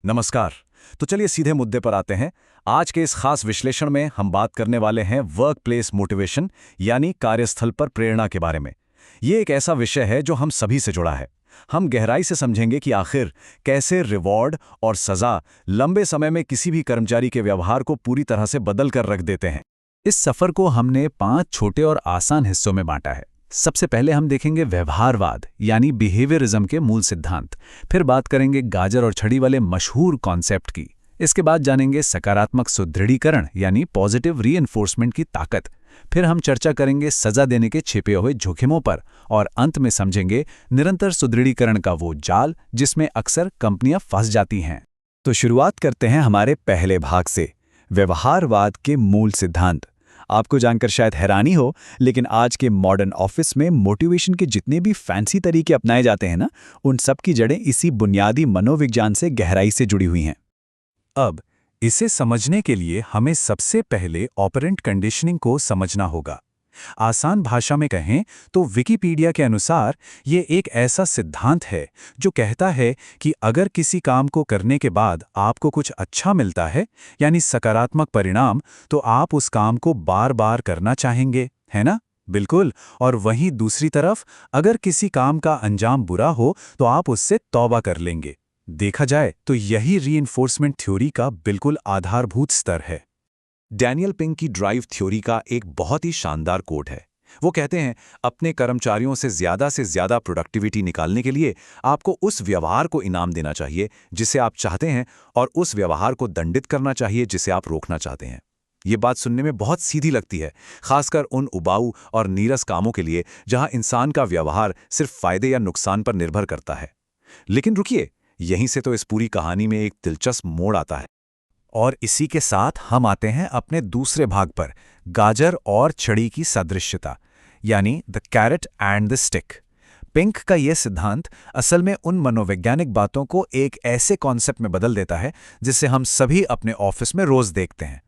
नमस्कार। तो चलिए सीधे मुद्दे पर आते हैं। आज के इस खास विश्लेषण में हम बात करने वाले हैं वर्क प्लेस मोटिवेशन यानी कार्यस्थल पर प्रेरणा के बारे में। ये एक ऐसा विषय है जो हम सभी से जुड़ा है। हम गहराई से समझेंगे कि आखिर कैसे रिवॉर्ड और सजा लंबे समय में किसी भी कर्मचारी के व्यवहार को पूरी तरह से बदल कर रख देते हैं। इस सफर को हमने 5 छोटे और आसान हिस्सों में बांटा है। सबसे पहले हम देखेंगे व्यवहारवाद यानी बिहेवियरिज्म के मूल सिद्धांत। फिर बात करेंगे गाजर और छड़ी वाले मशहूर कॉन्सेप्ट की। इसके बाद जानेंगे सकारात्मक सुदृढ़ीकरण यानी पॉजिटिव रीइंफोर्समेंट की ताकत। फिर हम चर्चा करेंगे सजा देने के छिपे हुए जोखिमों पर और अंत में समझेंगे निरंतर सुदृढ़ीकरण का वो जाल जिसमें अक्सर कंपनियां फंस जाती हैं। तो शुरुआत करते हैं हमारे पहले भाग से, व्यवहारवाद के मूल सिद्धांत। आपको जानकर शायद हैरानी हो, लेकिन आज के मॉडर्न ऑफिस में मोटिवेशन के जितने भी फैंसी तरीके अपनाए जाते हैं ना, उन सब की जड़ें इसी बुनियादी मनोविज्ञान से गहराई से जुड़ी हुई हैं। अब इसे समझने के लिए हमें सबसे पहले ऑपरेंट कंडीशनिंग को समझना होगा। आसान भाषा में कहें तो विकिपीडिया के अनुसार ये एक ऐसा सिद्धांत है जो कहता है कि अगर किसी काम को करने के बाद आपको कुछ अच्छा मिलता है, यानी सकारात्मक परिणाम, तो आप उस काम को बार बार करना चाहेंगे, है ना? बिल्कुल। और वहीं दूसरी तरफ अगर किसी काम का अंजाम बुरा हो तो आप उससे तौबा कर लेंगे। देखा जाए तो यही रीइंफोर्समेंट थ्योरी का बिल्कुल आधारभूत स्तर है। डैनियल पिंक की ड्राइव थ्योरी का एक बहुत ही शानदार कोट है। वो कहते हैं, अपने कर्मचारियों से ज्यादा प्रोडक्टिविटी निकालने के लिए आपको उस व्यवहार को इनाम देना चाहिए जिसे आप चाहते हैं, और उस व्यवहार को दंडित करना चाहिए जिसे आप रोकना चाहते हैं। ये बात सुनने में बहुत सीधी लगती है, खासकर उन उबाऊ और नीरस कामों के लिए जहां इंसान का व्यवहार सिर्फ फायदे या नुकसान पर निर्भर करता है। लेकिन रुकिए, यहीं से तो इस पूरी कहानी में एक दिलचस्प मोड़ आता है। और इसी के साथ हम आते हैं अपने दूसरे भाग पर, गाजर और छड़ी की सादृश्यता यानी the carrot and the stick. Pink का यह सिद्धांत असल में उन मनोवैज्ञानिक बातों को एक ऐसे कॉन्सेप्ट में बदल देता है जिसे हम सभी अपने ऑफिस में रोज देखते हैं।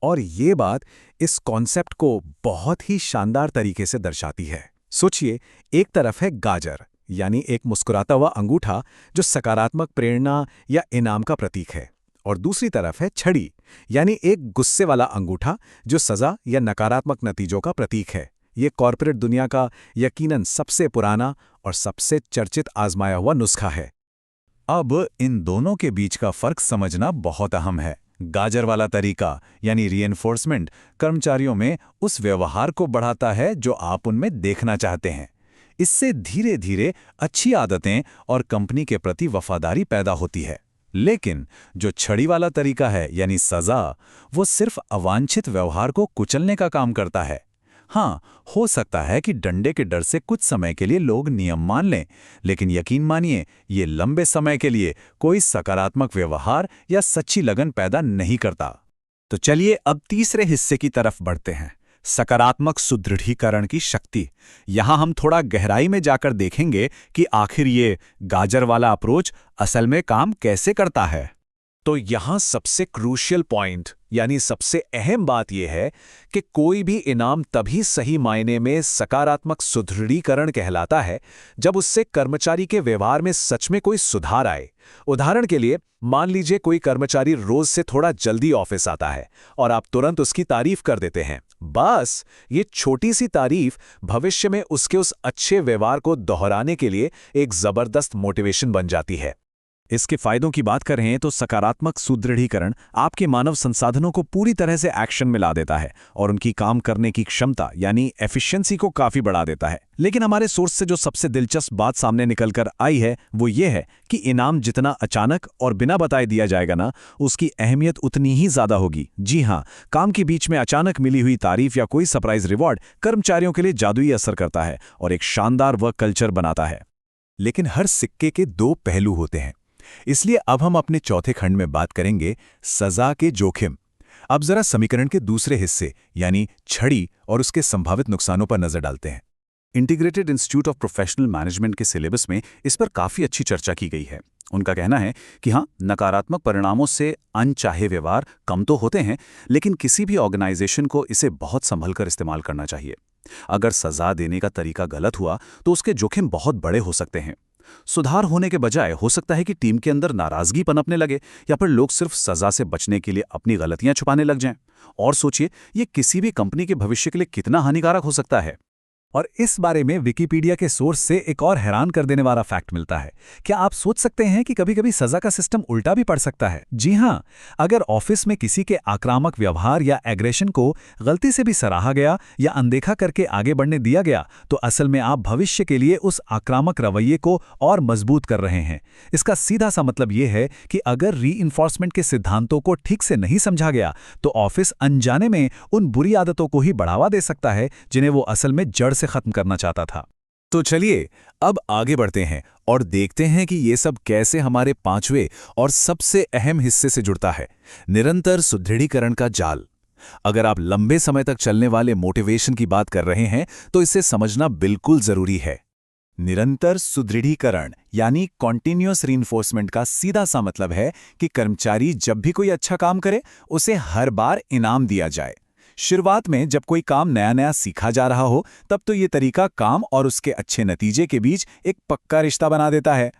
और ये बात इस कॉन्सेप्ट को बहुत ही शानदार तरीके से दर्शाती है। सोचिए, एक तरफ है गाजर यानी एक मुस्कुराता हुआ अंगूठा जो सकारात्मक प्रेरणा या इनाम का प्रतीक है, और दूसरी तरफ है छड़ी यानी एक गुस्से वाला अंगूठा जो सजा या नकारात्मक नतीजों का प्रतीक है। ये कॉर्पोरेट दुनिया का यकीनन सबसे पुराना और सबसे चर्चित आजमाया हुआ नुस्खा है। अब इन दोनों के बीच का फर्क समझना बहुत अहम है। गाजर वाला तरीका यानी रीइंफोर्समेंट कर्मचारियों में उस व्यवहार को बढ़ाता है जो आप उनमें देखना चाहते हैं। इससे धीरे धीरे अच्छी आदतें और कंपनी के प्रति वफादारी पैदा होती है। लेकिन जो छड़ी वाला तरीका है यानी सजा, वो सिर्फ अवांछित व्यवहार को कुचलने का काम करता है। हाँ, हो सकता है कि डंडे के डर से कुछ समय के लिए लोग नियम मान लें, लेकिन यकीन मानिए, ये लंबे समय के लिए कोई सकारात्मक व्यवहार या सच्ची लगन पैदा नहीं करता। तो चलिए अब तीसरे हिस्से की तरफ बढ़ते हैं, सकारात्मक सुदृढ़ीकरण की शक्ति। यहां हम थोड़ा गहराई में जाकर देखेंगे कि आखिर ये गाजर वाला अप्रोच असल में काम कैसे करता है। तो यहां सबसे क्रूशियल पॉइंट यानी सबसे अहम बात यह है कि कोई भी इनाम तभी सही मायने में सकारात्मक सुदृढ़ीकरण कहलाता है जब उससे कर्मचारी के व्यवहार में सच में कोई सुधार आए। उदाहरण के लिए, मान लीजिए कोई कर्मचारी रोज से थोड़ा जल्दी ऑफिस आता है और आप तुरंत उसकी तारीफ कर देते हैं। बस ये छोटी सी तारीफ भविष्य में उसके उस अच्छे व्यवहार को दोहराने के लिए एक जबरदस्त मोटिवेशन बन जाती है। इसके फायदों की बात करें तो सकारात्मक सुदृढ़ीकरण आपके मानव संसाधनों को पूरी तरह से एक्शन में ला देता है और उनकी काम करने की क्षमता यानी एफिशिएंसी को काफी बढ़ा देता है। लेकिन हमारे सोर्स से जो सबसे दिलचस्प बात सामने निकलकर आई है वो ये है कि इनाम जितना अचानक और बिना बताए दिया जाएगा ना, उसकी अहमियत उतनी ही ज्यादा होगी। जी हाँ, काम के बीच में अचानक मिली हुई तारीफ या कोई सरप्राइज रिवॉर्ड कर्मचारियों के लिए जादुई असर करता है और एक शानदार वर्क कल्चर बनाता है। लेकिन हर सिक्के के दो पहलू होते हैं, इसलिए अब हम अपने चौथे खंड में बात करेंगे सजा के जोखिम। अब जरा समीकरण के दूसरे हिस्से यानी छड़ी और उसके संभावित नुकसानों पर नजर डालते हैं। Integrated institute of professional management के सिलेबस में इस पर काफी अच्छी चर्चा की गई है। उनका कहना है कि हाँ, नकारात्मक परिणामों से अनचाहे व्यवहार कम तो होते हैं, लेकिन किसी भी ऑर्गेनाइजेशन को इसे बहुत संभल कर इस्तेमाल करना चाहिए। अगर सजा देने का तरीका गलत हुआ तो उसके जोखिम बहुत बड़े हो सकते हैं। सुधार होने के बजाय हो सकता है कि टीम के अंदर नाराजगी पनपने लगे या फिर लोग सिर्फ सजा से बचने के लिए अपनी गलतियां छुपाने लग जाएं। और सोचिए, ये किसी भी कंपनी के भविष्य के लिए कितना हानिकारक हो सकता है। और इस बारे में विकिपीडिया के सोर्स से एक और हैरान कर देने वाला फैक्ट मिलता है। क्या आप सोच सकते हैं कि कभी-कभी सजा का सिस्टम उल्टा भी पड़ सकता है? जी हां, अगर ऑफिस में किसी के आक्रामक व्यवहार या एग्रेशन को गलती से भी सराहा गया या अनदेखा करके आगे बढ़ने दिया गया, तो असल में आप भविष्य के लिए उस आक्रामक रवैये को और मजबूत कर रहे हैं। इसका सीधा सा मतलब ये है कि अगर रीइंफोर्समेंट के सिद्धांतों को ठीक से नहीं समझा गया, तो ऑफिस अनजाने में उन बुरी आदतों को ही बढ़ावा दे सकता है जिन्हें वो असल में जड़ से खत्म करना चाहता था। तो चलिए अब आगे बढ़ते हैं और देखते हैं कि ये सब कैसे हमारे पांचवें और सबसे अहम हिस्से से जुड़ता है, निरंतर सुदृढ़ीकरण का जाल। अगर आप लंबे समय तक चलने वाले मोटिवेशन की बात कर रहे हैं तो इसे समझना बिल्कुल जरूरी है। निरंतर सुदृढ़ीकरण यानी कॉन्टिन्यूअस रीइंफोर्समेंट का सीधा सा मतलब है कि कर्मचारी जब भी कोई अच्छा काम करे उसे हर बार इनाम दिया जाए। शुरुआत में जब कोई काम नया नया सीखा जा रहा हो तब तो ये तरीका काम और उसके अच्छे नतीजे के बीच एक पक्का रिश्ता बना देता है,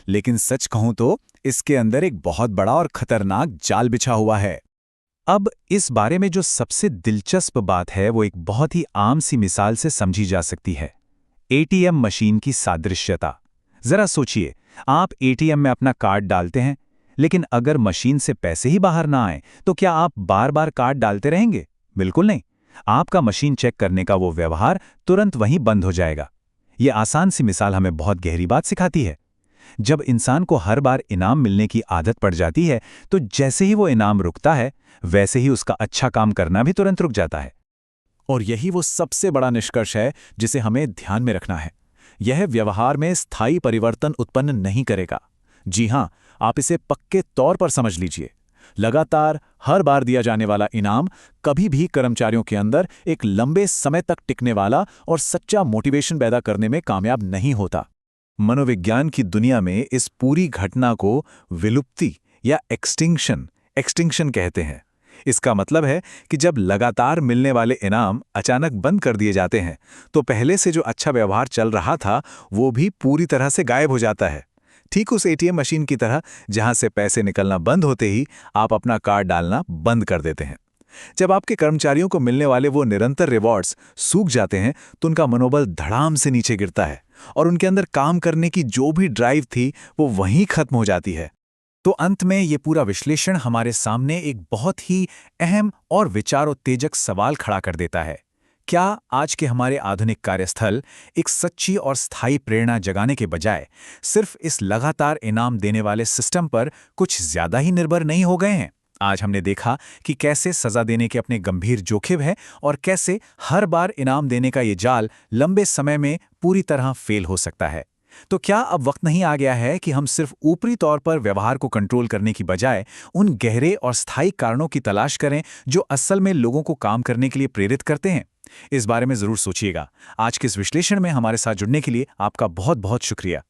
लेकिन सच कहूं तो इसके अंदर एक बहुत बड़ा और खतरनाक जाल बिछा हुआ है। अब इस बारे में जो सबसे दिलचस्प बात है वो एक बहुत ही आम सी मिसाल से समझी जा सकती है, एटीएम मशीन की सादृश्यता। जरा सोचिए, आप एटीएम में अपना कार्ड डालते हैं, लेकिन अगर मशीन से पैसे ही बाहर ना आए तो क्या आप बार बार कार्ड डालते रहेंगे? बिल्कुल नहीं। आपका मशीन चेक करने का वो व्यवहार तुरंत वहीं बंद हो जाएगा। ये आसान सी मिसाल हमें बहुत गहरी बात सिखाती है। जब इंसान को हर बार इनाम मिलने की आदत पड़ जाती है, तो जैसे ही वो इनाम रुकता है, वैसे ही उसका अच्छा काम करना भी तुरंत रुक जाता है। और यही वो सबसे बड़ा निष्कर्ष है जिसे हमें ध्यान में रखना है। यह व्यवहार में स्थायी परिवर्तन उत्पन्न नहीं करेगा। जी हां, आप इसे पक्के तौर पर समझ लीजिए। लगातार हर बार दिया जाने वाला इनाम कभी भी कर्मचारियों के अंदर एक लंबे समय तक टिकने वाला और सच्चा मोटिवेशन पैदा करने में कामयाब नहीं होता। मनोविज्ञान की दुनिया में इस पूरी घटना को विलुप्ति या एक्सटिंक्शन कहते हैं। इसका मतलब है कि जब लगातार मिलने वाले इनाम अचानक बंद कर दिए जाते हैं, तो पहले से जो अच्छा व्यवहार चल रहा था वो भी पूरी तरह से गायब हो जाता है। ठीक उस एटीएम मशीन की तरह जहां से पैसे निकलना बंद होते ही आप अपना कार्ड डालना बंद कर देते हैं। जब आपके कर्मचारियों को मिलने वाले वो निरंतर रिवॉर्ड्स सूख जाते हैं तो उनका मनोबल धड़ाम से नीचे गिरता है और उनके अंदर काम करने की जो भी ड्राइव थी वो वहीं खत्म हो जाती है। तो अंत में ये पूरा विश्लेषण हमारे सामने एक बहुत ही अहम और विचारोत्तेजक सवाल खड़ा कर देता है। क्या आज के हमारे आधुनिक कार्यस्थल एक सच्ची और स्थायी प्रेरणा जगाने के बजाय सिर्फ इस लगातार इनाम देने वाले सिस्टम पर कुछ ज्यादा ही निर्भर नहीं हो गए हैं? आज हमने देखा कि कैसे सजा देने के अपने गंभीर जोखिम हैं और कैसे हर बार इनाम देने का ये जाल लंबे समय में पूरी तरह फेल हो सकता है। तो क्या अब वक्त नहीं आ गया है कि हम सिर्फ ऊपरी तौर पर व्यवहार को कंट्रोल करने की बजाय उन गहरे और स्थायी कारणों की तलाश करें जो असल में लोगों को काम करने के लिए प्रेरित करते हैं? इस बारे में जरूर सोचिएगा। आज के इस विश्लेषण में हमारे साथ जुड़ने के लिए आपका बहुत बहुत शुक्रिया।